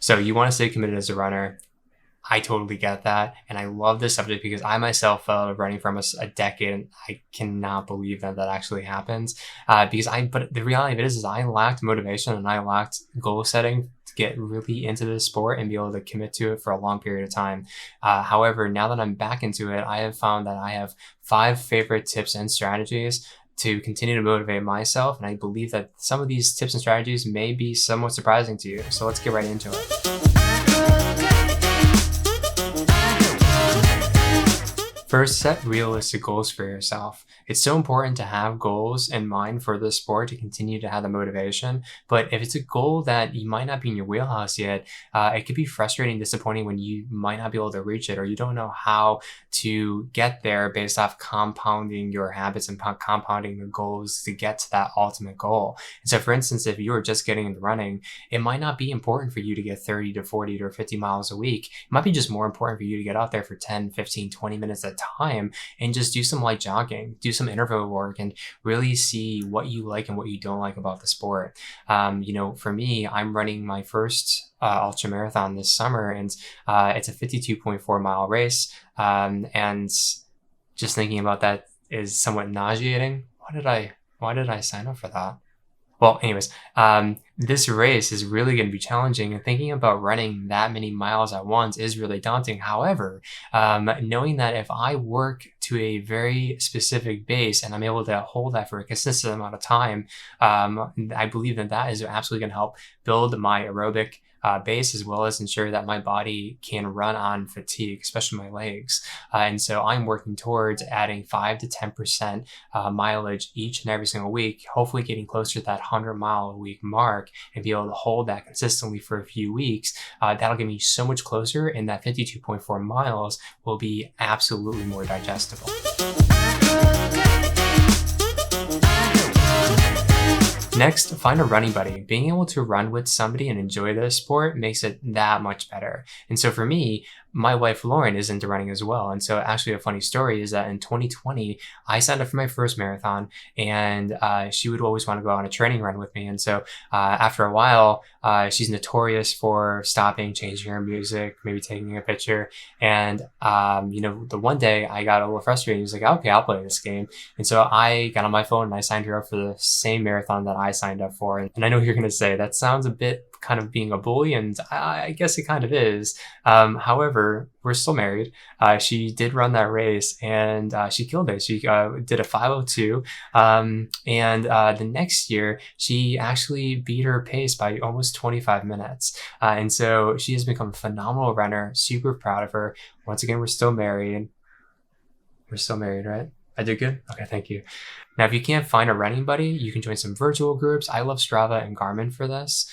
So you want to stay committed as a runner. I totally get that. And I love this subject because I myself fell out of running for almost a decade, and I cannot believe that that actually happens. But the reality of it is I lacked motivation and I lacked goal setting to get really into this sport and be able to commit to it for a long period of time. However, now that I'm back into it, I have found that I have 5 favorite tips and strategies to continue to motivate myself. And I believe that some of these tips and strategies may be somewhat surprising to you. So let's get right into it. First, set realistic goals for yourself. It's so important to have goals in mind for this sport to continue to have the motivation. But if it's a goal that you might not be in your wheelhouse yet, it could be frustrating and disappointing when you might not be able to reach it, or you don't know how to get there based off compounding your habits and compounding the goals to get to that ultimate goal. And so, for instance, if you were just getting into running, it might not be important for you to get 30 to 40 to 50 miles a week. It might be just more important for you to get out there for 10, 15, 20 minutes at time and just do some light jogging, do some interval work, and really see what you like and what you don't like about the sport. For me, I'm running my first ultra marathon this summer, and it's a 52.4 mile race. And just thinking about that is somewhat nauseating. Why did I sign up for that? Well, anyways, this race is really going to be challenging, and thinking about running that many miles at once is really daunting. However, knowing that if I work to a very specific base and I'm able to hold that for a consistent amount of time, I believe that that is absolutely going to help build my aerobic base, as well as ensure that my body can run on fatigue, especially my legs. And so I'm working towards adding 5 to 10% mileage each and every single week, hopefully getting closer to that 100-mile-a-week mark and be able to hold that consistently for a few weeks. That'll get me so much closer, and that 52.4 miles will be absolutely more digestible. Next, find a running buddy. Being able to run with somebody and enjoy this sport makes it that much better. And so for me, my wife Lauren is into running as well. And so actually a funny story is that in 2020, I signed up for my first marathon, and she would always want to go on a training run with me. And so after a while, she's notorious for stopping, changing her music, maybe taking a picture. And, the one day I got a little frustrated. He was like, okay, I'll play this game. And so I got on my phone and I signed her up for the same marathon that I signed up for. And I know you're going to say that sounds a bit kind of being a bully, and I guess it kind of is. However, we're still married. She did run that race, and she killed it. She did a 5:02, and the next year she actually beat her pace by almost 25 minutes. And so she has become a phenomenal runner. Super proud of her. Once again, we're still married. We're still married, right? I did good? Okay, thank you. Now, if you can't find a running buddy, you can join some virtual groups. I love Strava and Garmin for this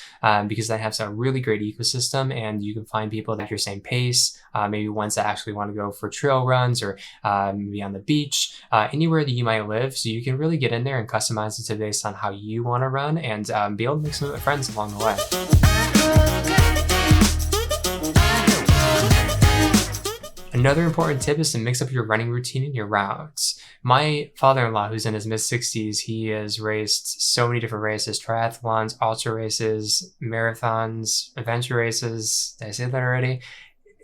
because they have some really great ecosystem, and you can find people at your same pace, maybe ones that actually want to go for trail runs, or maybe on the beach, anywhere that you might live. So you can really get in there and customize it based on how you want to run, and be able to make some friends along the way. Another important tip is to mix up your running routine and your routes. My father-in-law, who's in his mid-60s, he has raced so many different races: triathlons, ultra races, marathons, adventure races. Did I say that already?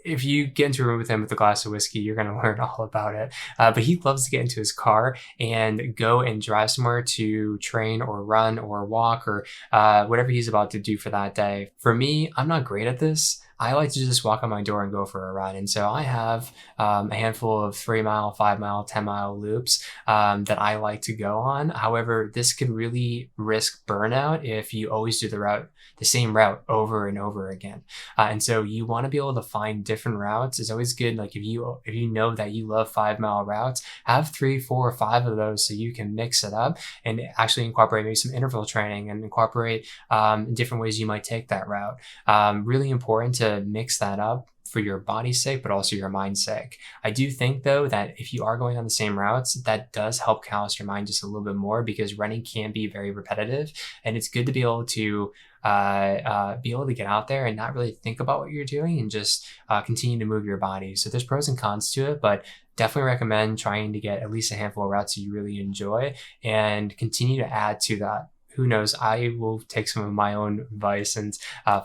If you get into a room with him with a glass of whiskey, you're going to learn all about it. But he loves to get into his car and go and drive somewhere to train or run or walk, or whatever he's about to do for that day. For me, I'm not great at this. I like to just walk on my door and go for a run. And so I have a handful of 3-mile, 5-mile, 10-mile loops that I like to go on. However, this can really risk burnout if you always do the same route over and over again. And so you want to be able to find different routes. It's always good. Like if you know that you love 5-mile routes, have 3, 4, or 5 of those so you can mix it up and actually incorporate maybe some interval training and incorporate different ways you might take that route. Really important to mix that up for your body's sake, but also your mind's sake. I do think, though, that if you are going on the same routes, that does help callous your mind just a little bit more, because running can be very repetitive, and it's good to be able to get out there and not really think about what you're doing, and just continue to move your body. So there's pros and cons to it, but definitely recommend trying to get at least a handful of routes that you really enjoy and continue to add to that. who knows, I will take some of my own advice and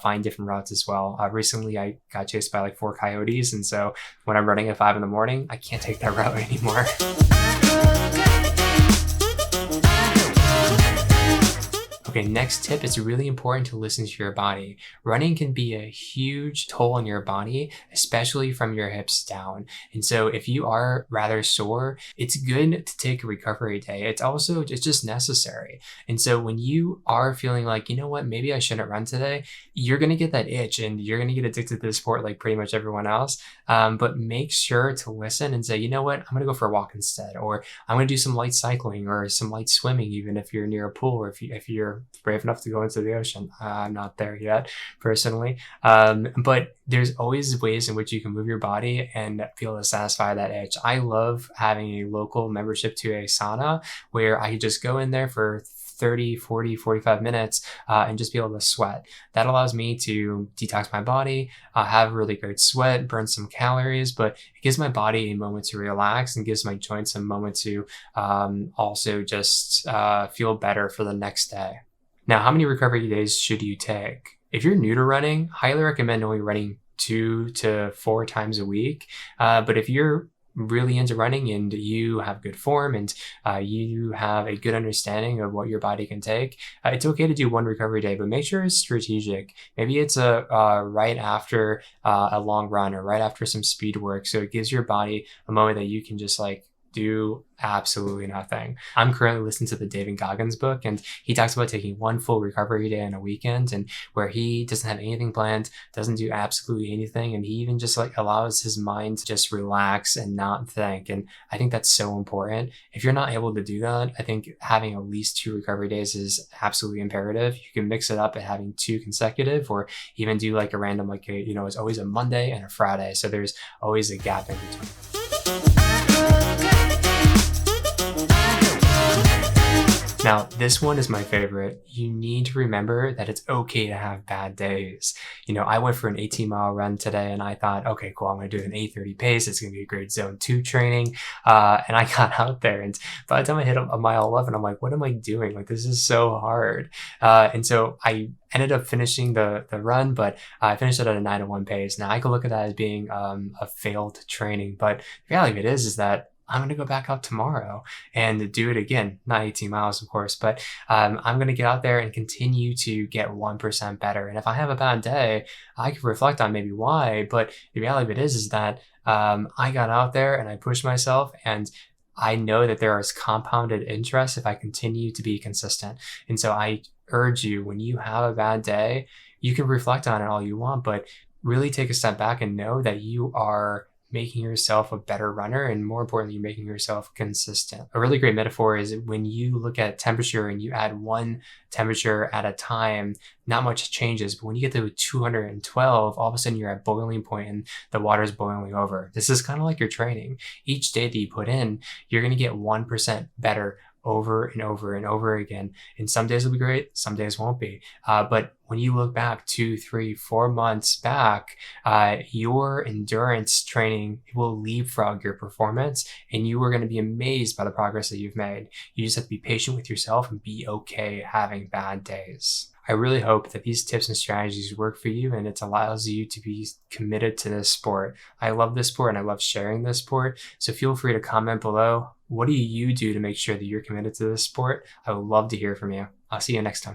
find different routes as well. Recently, I got chased by like 4 coyotes. And so when I'm running at 5 in the morning, I can't take that route anymore. Okay, next tip, it's really important to listen to your body. Running can be a huge toll on your body, especially from your hips down. And so if you are rather sore, it's good to take a recovery day. It's just necessary. And so when you are feeling like, you know what, maybe I shouldn't run today, you're going to get that itch and you're going to get addicted to the sport like pretty much everyone else. But make sure to listen and say, you know what, I'm going to go for a walk instead, or I'm going to do some light cycling or some light swimming, even if you're near a pool or if you're brave enough to go into the ocean. I'm not there yet, personally. But there's always ways in which you can move your body and feel to satisfy that itch. I love having a local membership to a sauna where I could just go in there for 30, 40, 45 minutes and just be able to sweat. That allows me to detox my body, have really great sweat, burn some calories, but it gives my body a moment to relax and gives my joints a moment to also just feel better for the next day. Now, how many recovery days should you take? If you're new to running, highly recommend only running 2 to 4 times a week. But if you're really into running and you have good form and you have a good understanding of what your body can take, it's okay to do 1 recovery day, but make sure it's strategic. Maybe it's right after a long run or right after some speed work. So it gives your body a moment that you can just like do absolutely nothing. I'm currently listening to the David Goggins book, and he talks about taking 1 full recovery day on a weekend, and where he doesn't have anything planned, doesn't do absolutely anything, and he even just like allows his mind to just relax and not think. And I think that's so important. If you're not able to do that, I think having at least 2 recovery days is absolutely imperative. You can mix it up at having 2 consecutive, or even do like a random, like it's always a Monday and a Friday, so there's always a gap in between. Now, this one is my favorite. You need to remember that it's okay to have bad days. I went for an 18-mile run today and I thought, okay, cool, I'm going to do an 8:30 pace. It's going to be a great zone 2 training. And I got out there, and by the time I hit a mile 11, I'm like, what am I doing? Like, this is so hard. And so I ended up finishing the run, but I finished it at a 9:01 pace. Now, I could look at that as being a failed training, but the reality of it is that I'm going to go back out tomorrow and do it again. Not 18 miles, of course, but I'm going to get out there and continue to get 1% better. And if I have a bad day, I can reflect on maybe why, but the reality of it is that I got out there and I pushed myself, and I know that there is compounded interest if I continue to be consistent. And so I urge you, when you have a bad day, you can reflect on it all you want, but really take a step back and know that you are making yourself a better runner, and more importantly, making yourself consistent. A really great metaphor is when you look at temperature and you add 1 temperature at a time, not much changes, but when you get to 212, all of a sudden you're at boiling point and the water's boiling over. This is kind of like your training. Each day that you put in, you're going to get 1% better over and over and over again. And some days will be great, some days won't be. But when you look back 2, 3, 4 months back, your endurance training will leapfrog your performance, and you are going to be amazed by the progress that you've made. You just have to be patient with yourself and be okay having bad days. I really hope that these tips and strategies work for you, and it allows you to be committed to this sport. I love this sport and I love sharing this sport. So feel free to comment below. What do you do to make sure that you're committed to this sport? I would love to hear from you. I'll see you next time.